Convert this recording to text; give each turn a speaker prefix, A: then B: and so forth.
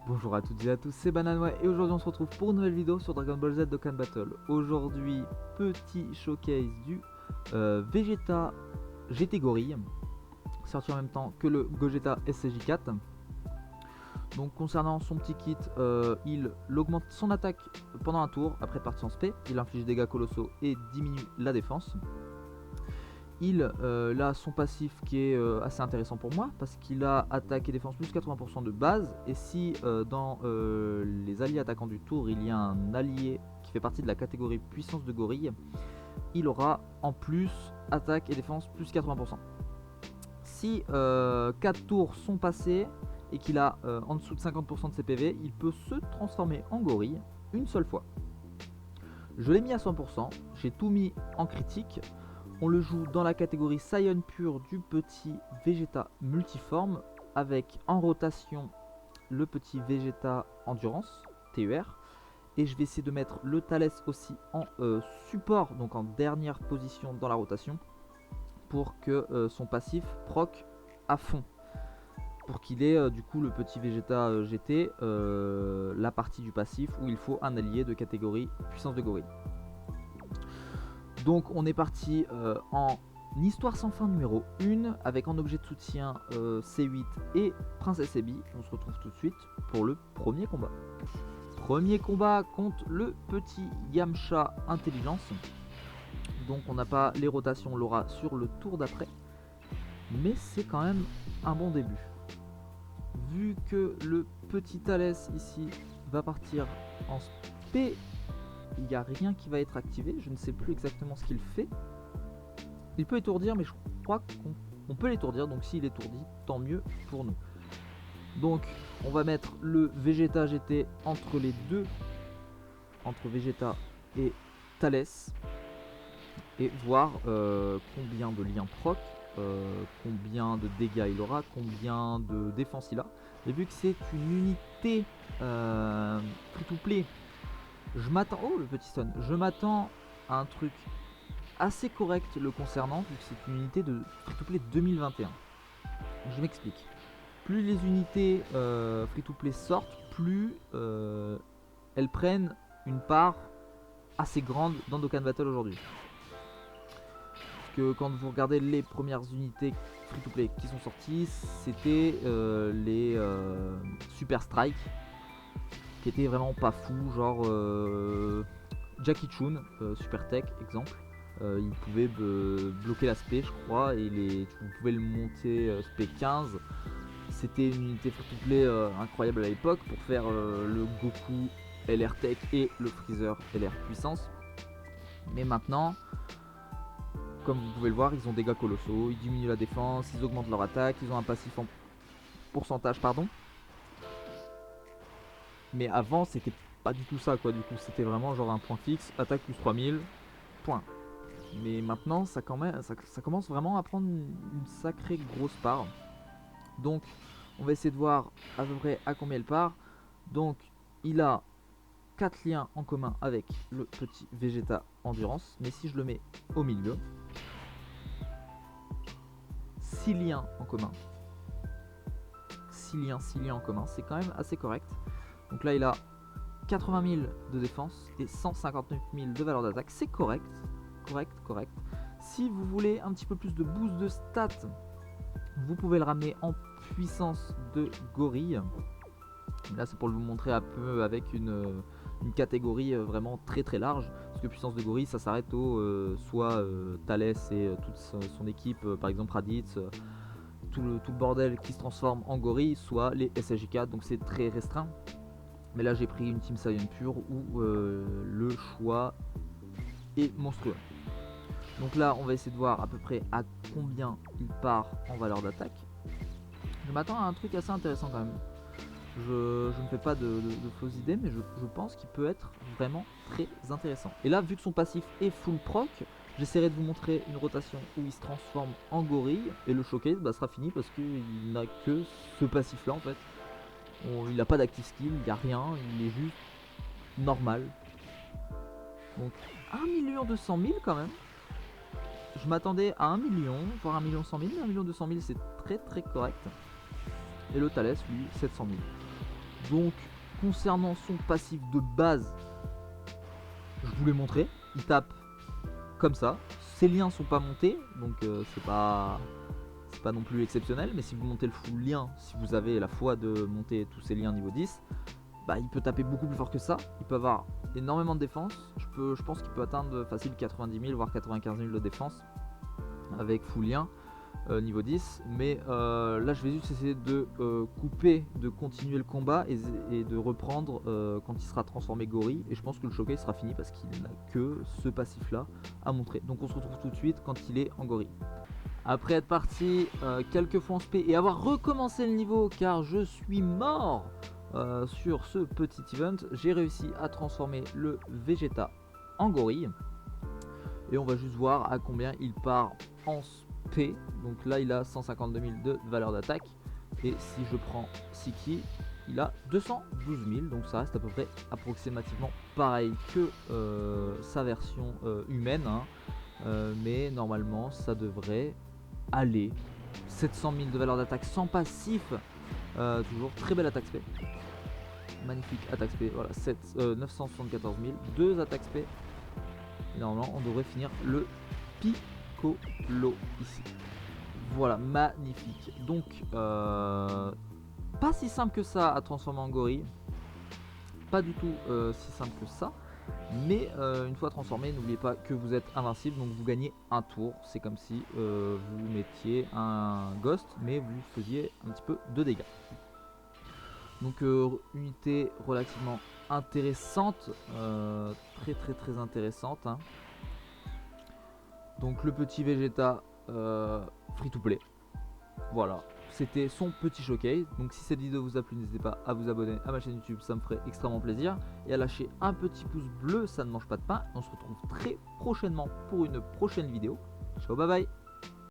A: Bonjour à toutes et à tous, c'est Bananois et aujourd'hui on se retrouve pour une nouvelle vidéo sur Dragon Ball Z Dokkan Battle. Aujourd'hui, petit showcase du Vegeta GT Gorille, sorti en même temps que le Gogeta SCJ4. Donc concernant son petit kit, il augmente son attaque pendant un tour après partie en SP, il inflige des dégâts colossaux et diminue la défense. Il a son passif qui est assez intéressant pour moi parce qu'il a attaque et défense plus 80% de base, et si dans les alliés attaquants du tour il y a un allié qui fait partie de la catégorie puissance de gorille, il aura en plus attaque et défense plus 80%. Si 4 tours sont passés et qu'il a en dessous de 50% de ses PV, il peut se transformer en gorille une seule fois. Je l'ai mis à 100%, j'ai tout mis en critique. On le joue dans la catégorie Saiyan pur du petit Vegeta multiforme, avec en rotation le petit Vegeta Endurance, TER. Et je vais essayer de mettre le Thales aussi en support, donc en dernière position dans la rotation, pour que son passif proc à fond. Pour qu'il ait du coup le petit Vegeta GT, la partie du passif où il faut un allié de catégorie puissance de gorille. Donc on est parti en histoire sans fin numéro 1 avec en objet de soutien C8 et Princesse Ebi. On se retrouve tout de suite pour le premier combat. Premier combat contre le petit Yamcha Intelligence. Donc on n'a pas les rotations, on l'aura sur le tour d'après. Mais c'est quand même un bon début. Vu que le petit Thalès ici va partir en SP, il n'y a rien qui va être activé, je ne sais plus exactement ce qu'il fait. Il peut étourdir, mais je crois qu'on peut l'étourdir, donc s'il étourdit, tant mieux pour nous. Donc on va mettre le Vegeta GT entre les deux, entre Vegeta et Thalès, et voir combien de liens proc, combien de dégâts il aura, combien de défense il a. Et vu que c'est une unité free-to-play, je m'attends... Oh, le petit stun. Je m'attends à un truc assez correct le concernant, vu que c'est une unité de free-to-play 2021. Je m'explique. Plus les unités free-to-play sortent, plus elles prennent une part assez grande dans Dokkan Battle aujourd'hui. Parce que quand vous regardez les premières unités free-to-play qui sont sorties, c'était les Super Strike, qui était vraiment pas fou, genre Jackie Chun, Super Tech exemple, il pouvait bloquer l'aspect je crois, et vous pouvez le monter SP 15. C'était une unité free-to-play incroyable à l'époque pour faire le Goku LR Tech et le Freezer LR Puissance. Mais maintenant, comme vous pouvez le voir, ils ont des dégâts colossaux, ils diminuent la défense, ils augmentent leur attaque, ils ont un passif en pourcentage, pardon. Mais avant c'était pas du tout ça quoi, du coup c'était vraiment genre un point fixe, attaque plus 3000, point. Mais maintenant ça commence vraiment à prendre une sacrée grosse part. Donc on va essayer de voir à peu près à combien elle part. Donc il a 4 liens en commun avec le petit Vegeta Endurance, mais si je le mets au milieu, 6 liens en commun. 6 liens en commun, c'est quand même assez correct. Donc là il a 80 000 de défense et 159 000 de valeur d'attaque, c'est correct, correct. Si vous voulez un petit peu plus de boost de stats, vous pouvez le ramener en puissance de gorille. Là c'est pour vous montrer un peu avec une catégorie vraiment très large, parce que puissance de gorille ça s'arrête au soit Thalès et toute son équipe, par exemple Raditz, tout le bordel qui se transforme en gorille, soit les SSJ4, donc c'est très restreint. Mais là j'ai pris une team Saiyan pure où le choix est monstrueux. Donc là on va essayer de voir à peu près à combien il part en valeur d'attaque. Je m'attends à un truc assez intéressant quand même. Je ne fais pas de fausses idées, mais je pense qu'il peut être vraiment très intéressant. Et là vu que son passif est full proc, j'essaierai de vous montrer une rotation où il se transforme en gorille, et le showcase sera fini parce qu'il n'a que ce passif là en fait. Il n'a pas d'active skill, il n'y a rien, il est juste normal. Donc 1 200 000 quand même. Je m'attendais à 1 million, voire 1 100 000, mais 1 200 000 c'est très correct. Et le Thalès lui 700 000. Donc concernant son passif de base, je vous l'ai montré, il tape comme ça. Ses liens sont pas montés, donc c'est pas non plus exceptionnel, mais si vous montez le full lien, si vous avez la foi de monter tous ces liens niveau 10, bah, il peut taper beaucoup plus fort que ça. Il peut avoir énormément de défense. Je pense qu'il peut atteindre facile 90 000 voire 95 000 de défense avec full lien niveau 10. Mais là je vais juste essayer de couper, de continuer le combat et de reprendre quand il sera transformé gorille. Et je pense que le showcase sera fini parce qu'il n'a que ce passif là à montrer. Donc on se retrouve tout de suite quand il est en gorille. Après être parti quelques fois en spé et avoir recommencé le niveau car je suis mort sur ce petit event, j'ai réussi à transformer le Vegeta en gorille. Et on va juste voir à combien il part en spé. Donc là il a 152 000 de valeur d'attaque. Et si je prends Siki, il a 212 000. Donc ça reste à peu près approximativement pareil que sa version humaine. Hein. Mais normalement ça devrait aller. 700 000 de valeur d'attaque sans passif. Toujours très belle attaque spé. Magnifique attaque spé. Voilà, 974 000. 2 attaques spé. Et normalement on devrait finir le Piccolo ici. Voilà, magnifique. Donc pas si simple que ça à transformer en gorille. Pas du tout si simple que ça. Mais une fois transformé, n'oubliez pas que vous êtes invincible, donc vous gagnez un tour. C'est comme si vous mettiez un ghost, mais vous faisiez un petit peu de dégâts. Donc unité relativement intéressante, très intéressante. Hein. Donc le petit Vegeta free to play. Voilà. C'était son petit showcase. Donc si cette vidéo vous a plu, n'hésitez pas à vous abonner à ma chaîne YouTube, ça me ferait extrêmement plaisir. Et à lâcher un petit pouce bleu, ça ne mange pas de pain. On se retrouve très prochainement pour une prochaine vidéo. Ciao, bye bye.